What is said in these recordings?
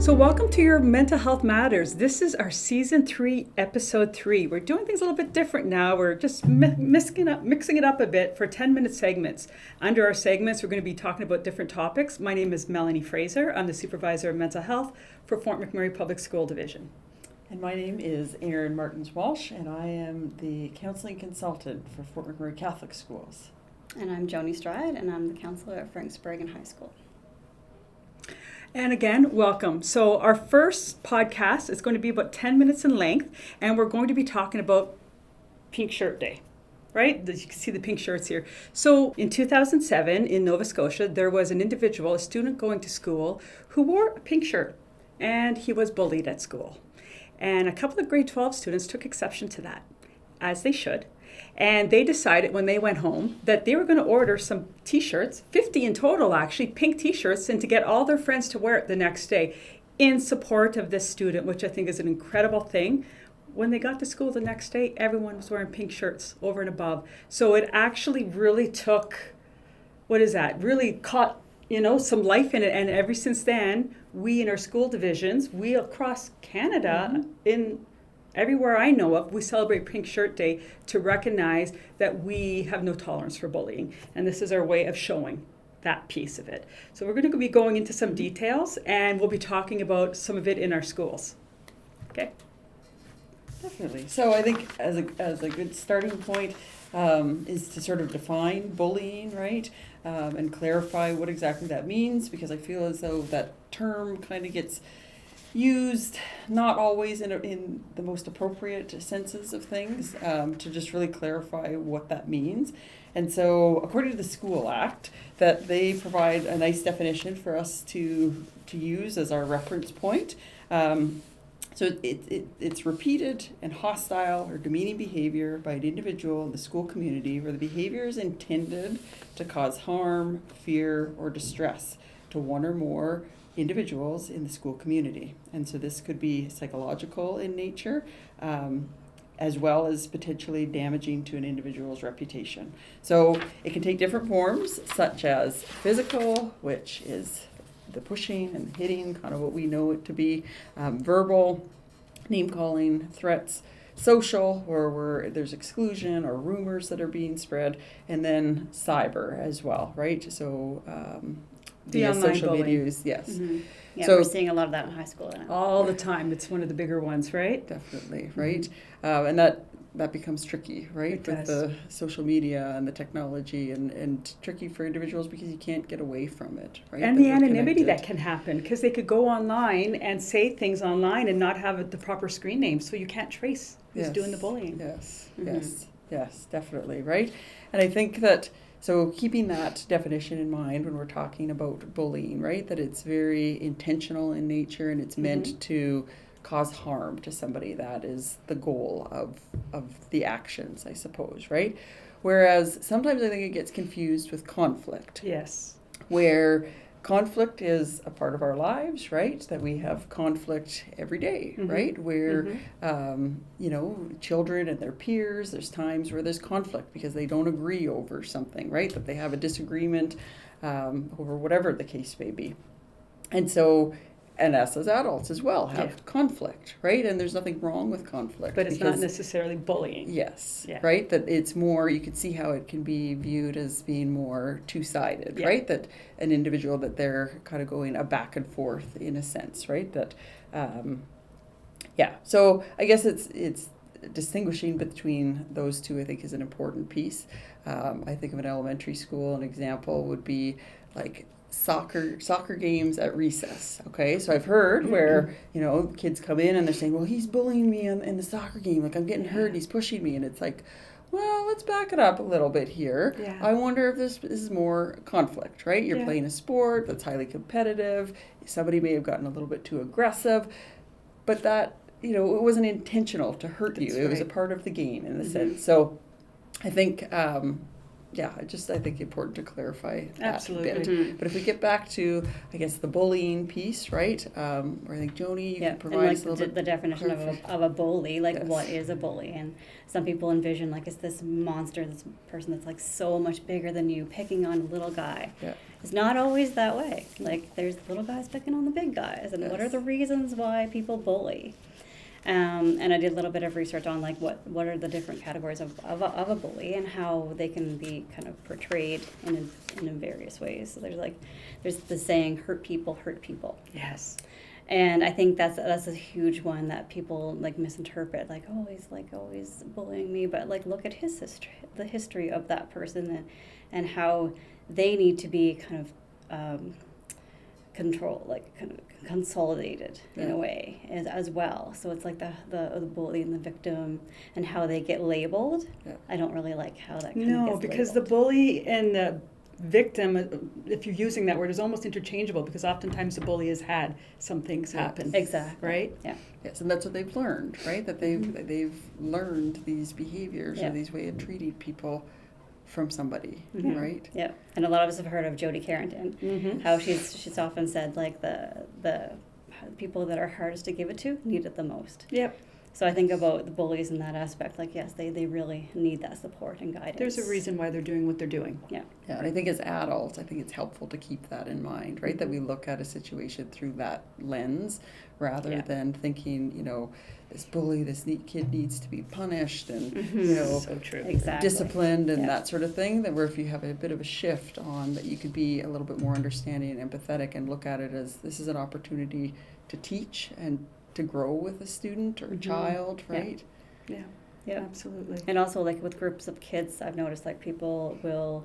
So welcome to your Mental Health Matters. This is our Season 3, Episode 3. We're doing things a little bit different now. We're just mixing it up a bit for 10-minute segments. Under our segments, we're going to be talking about different topics. My name is Melanie Fraser. I'm the Supervisor of Mental Health for Fort McMurray Public School Division. And my name is Erin Martins-Walsh, and I am the Counseling Consultant for Fort McMurray Catholic Schools. And I'm Joni Stride, and I'm the counselor at Frank Sprague High School. And again, welcome. So our first podcast is going to be about 10 minutes in length, and we're going to be talking about Pink Shirt Day, right? You can see the pink shirts here. So in 2007 in Nova Scotia, there was an individual, a student going to school, who wore a pink shirt, and he was bullied at school. And a couple of grade 12 students took exception to that, as they should. And they decided when they went home that they were going to order some t-shirts, 50 in total actually, pink t-shirts, and to get all their friends to wear it the next day in support of this student, which I think is an incredible thing. When they got to school the next day, everyone was wearing pink shirts over and above. So it actually really took, really caught, some life in it. And ever since then, we in our school divisions, we across Canada, everywhere I know of, we celebrate Pink Shirt Day to recognize that we have no tolerance for bullying. And this is our way of showing that piece of it. So we're going to be going into some details, and we'll be talking about some of it in our schools. Okay? Definitely. So I think as a good starting point is to sort of define bullying, right? And clarify what exactly that means, because I feel as though that term kind of gets used not always in the most appropriate senses of things, to just really clarify what that means. And so according to the School Act, that they provide a nice definition for us to use as our reference point. So it's repeated and hostile or demeaning behavior by an individual in the school community where the behavior is intended to cause harm, fear, or distress to one or more individuals in the school community. And so this could be psychological in nature, as well as potentially damaging to an individual's reputation. So it can take different forms, such as physical, which is the pushing and hitting, kind of what we know it to be, verbal, name-calling, threats, social, where there's exclusion or rumors that are being spread, and then cyber as well, right? So the online social bullying. medias, yes. Mm-hmm. Yeah, So we're seeing a lot of that in high school now. All the time. It's one of the bigger ones, right? Definitely, right? And that becomes tricky, right? It With does. the social media and the technology, and tricky for individuals because you can't get away from it, right? And That the we're anonymity that connected. can happen, because they could go online and say things online and not have the proper screen name, so you can't trace who's doing the bullying. Yes, Mhm. yes, definitely, right? And I think that, so keeping that definition in mind when we're talking about bullying, right? That it's very intentional in nature and it's meant to cause harm to somebody. That is the goal of the actions, I suppose, right? Whereas sometimes I think it gets confused with conflict, Yes. where conflict is a part of our lives, right? That we have conflict every day, right? Where, children and their peers, there's times where there's conflict because they don't agree over something, right? That they have a disagreement over whatever the case may be. And so, and us as adults as well have conflict, right? And there's nothing wrong with conflict. But it's not because- necessarily bullying. Yes, Yeah. right? That it's more, you can see how it can be viewed as being more two-sided, Yeah. right? That an individual, that they're kind of going a back and forth in a sense, right? That, so I guess it's distinguishing between those two, I think, is an important piece. I think of an elementary school, an example would be like soccer games at recess. Okay, so I've heard where kids come in and they're saying, well, he's bullying me in the soccer game, like I'm getting hurt, he's pushing me, and it's like, well, let's back it up a little bit here. Yeah. I wonder if this is more conflict, right? You're Yeah. playing a sport that's highly competitive. Somebody may have gotten a little bit too aggressive, but that it wasn't intentional to hurt you. That's It was a right. part of the game in the sense. So I think I think important to clarify that Absolutely. a bit. But if we get back to, I guess, the bullying piece, right? Where I think Joni, you can And provide like us a little bit. the definition of a bully, like Yes. what is a bully? And some people envision like it's this monster, this person that's like so much bigger than you, picking on a little guy. Yeah. it's not always that way. Like, there's little guys picking on the big guys, and what are Yes. the reasons why people bully? And I did a little bit of research on like what are the different categories of a bully and how they can be kind of portrayed in various ways. So there's the saying, hurt people hurt people. Yes. And I think that's a huge one that people like misinterpret, like, oh, he's like always bullying me, but like look at his history, the history of that person, and how they need to be kind of control, like kind of consolidated in a way as well. So it's like the bully and the victim and how they get labeled. Yeah. I don't really like how that kind of No, gets because labeled. the bully and the victim, if you're using that word, is almost interchangeable, because oftentimes the bully has had some things happen. Exactly. Right? Yeah. Yes, and that's what they've learned, right? That they've learned these behaviors Yeah. or these way of treating people from somebody, Mhm. right? Yeah. And a lot of us have heard of Jodi Carrington. Mm-hmm. How she's often said like the people that are hardest to give it to need it the most. Yep. So I think about the bullies in that aspect, like yes, they really need that support and guidance. There's a reason why they're doing what they're doing. Yeah. Yeah, and I think as adults, I think it's helpful to keep that in mind, right? That we look at a situation through that lens rather Yeah. than thinking, this bully, this kid needs to be punished and, Mhm. So true. Exactly. disciplined and Yeah. that sort of thing. That where if you have a bit of a shift on that, you could be a little bit more understanding and empathetic and look at it as this is an opportunity to teach and to grow with a student or a Mhm. child, Yeah. right? Yeah. Yeah. Absolutely. And also, like with groups of kids, I've noticed like people will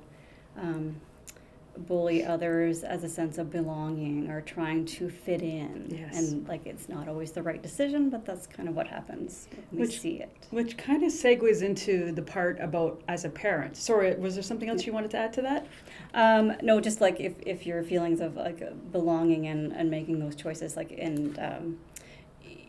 bully others as a sense of belonging or trying to fit in. Yes. And like it's not always the right decision, but that's kind of what happens when we Which- see it. Which kind of segues into the part about as a parent. Sorry, was there something else you wanted to add to that? No, just like if your feelings of like belonging and making those choices, like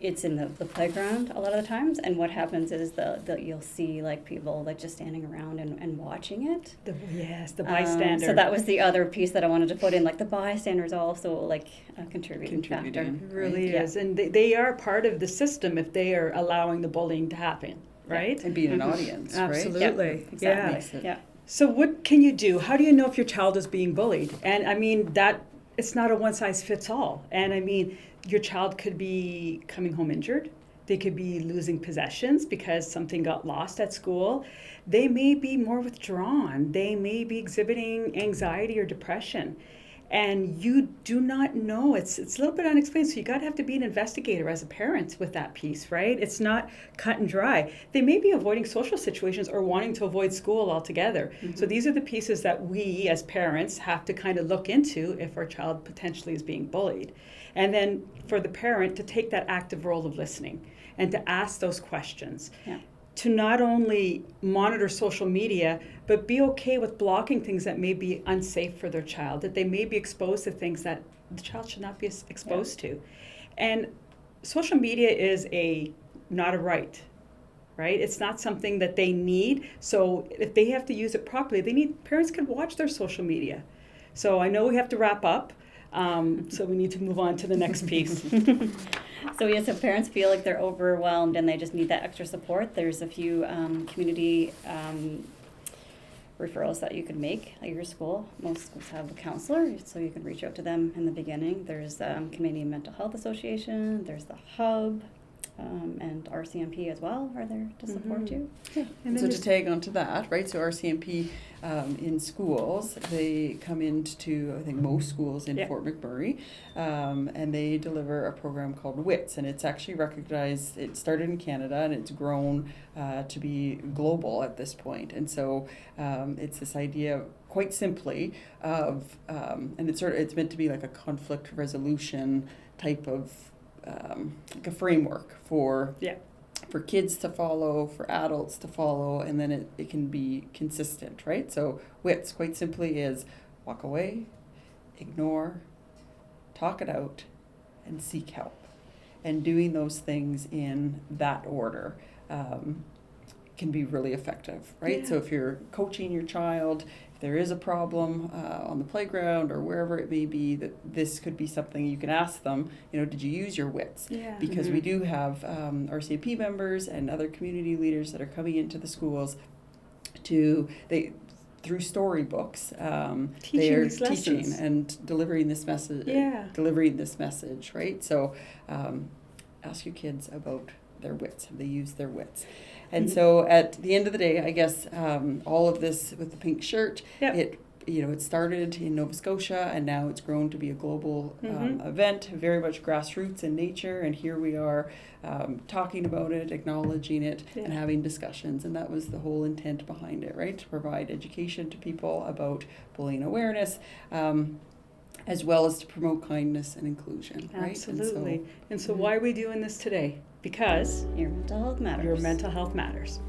it's in the playground a lot of the times, and what happens is you'll see like people like just standing around and watching it. The bystander. So that was the other piece that I wanted to put in, like the bystander is also like a contributing factor. Contributing. It really Yeah. is. And they are part of the system if they are allowing the bullying to happen, right? And being an Mhm. audience, right? Absolutely. Exactly. Yeah. Makes it- Yeah. So what can you do? How do you know if your child is being bullied? And I mean, that it's not a one size fits all. And I mean, your child could be coming home injured. They could be losing possessions because something got lost at school. They may be more withdrawn. They may be exhibiting anxiety or depression. And you do not know. It's a little bit unexplained. So you got to have to be an investigator as a parent with that piece, right? It's not cut and dry. They may be avoiding social situations or wanting to avoid school altogether. So these are the pieces that we as parents have to kind of look into if our child potentially is being bullied. And then for the parent to take that active role of listening and to ask those questions. Yeah. To not only monitor social media, but be okay with blocking things that may be unsafe for their child, that they may be exposed to things that the child should not be exposed to. And social media is not a right? It's not something that they need. So if they have to use it properly, parents can watch their social media. So I know we have to wrap up. So we need to move on to the next piece. So yes, if parents feel like they're overwhelmed and they just need that extra support, there's a few community referrals that you can make at your school. Most schools have a counselor, so you can reach out to them in the beginning. There's Canadian Mental Health Association, there's the Hub, and RCMP as well are there to support you. And So then to tag onto that, right? So RCMP in schools, they come into I think most schools in Yeah. Fort McMurray, and they deliver a program called WITS, and it's actually recognized. It started in Canada and it's grown to be global at this point. And so it's this idea, quite simply, of and it's meant to be like a conflict resolution type of like a framework for kids to follow, for adults to follow, and then it can be consistent, right? So WITS quite simply is walk away, ignore, talk it out, and seek help. And doing those things in that order can be really effective, right? Yeah. So if you're coaching your child, if there is a problem on the playground or wherever it may be, that this could be something you can ask them, did you use your WITS? Yeah. Because we do have RCMP members and other community leaders that are coming into the schools through storybooks, Teaching they're these teaching lessons. and delivering this message. Yeah. Delivering this message, right? So, ask your kids about their wits. Have they used their wits? And so, at the end of the day, I guess all of this with the pink shirt, Yep. it started in Nova Scotia, and now it's grown to be a global event, very much grassroots in nature. And here we are talking about it, acknowledging it, Yeah. and having discussions. And that was the whole intent behind it, right? To provide education to people about bullying awareness, as well as to promote kindness and inclusion, right? Absolutely. And so why are we doing this today? Because Your mental health matters. your mental health matters.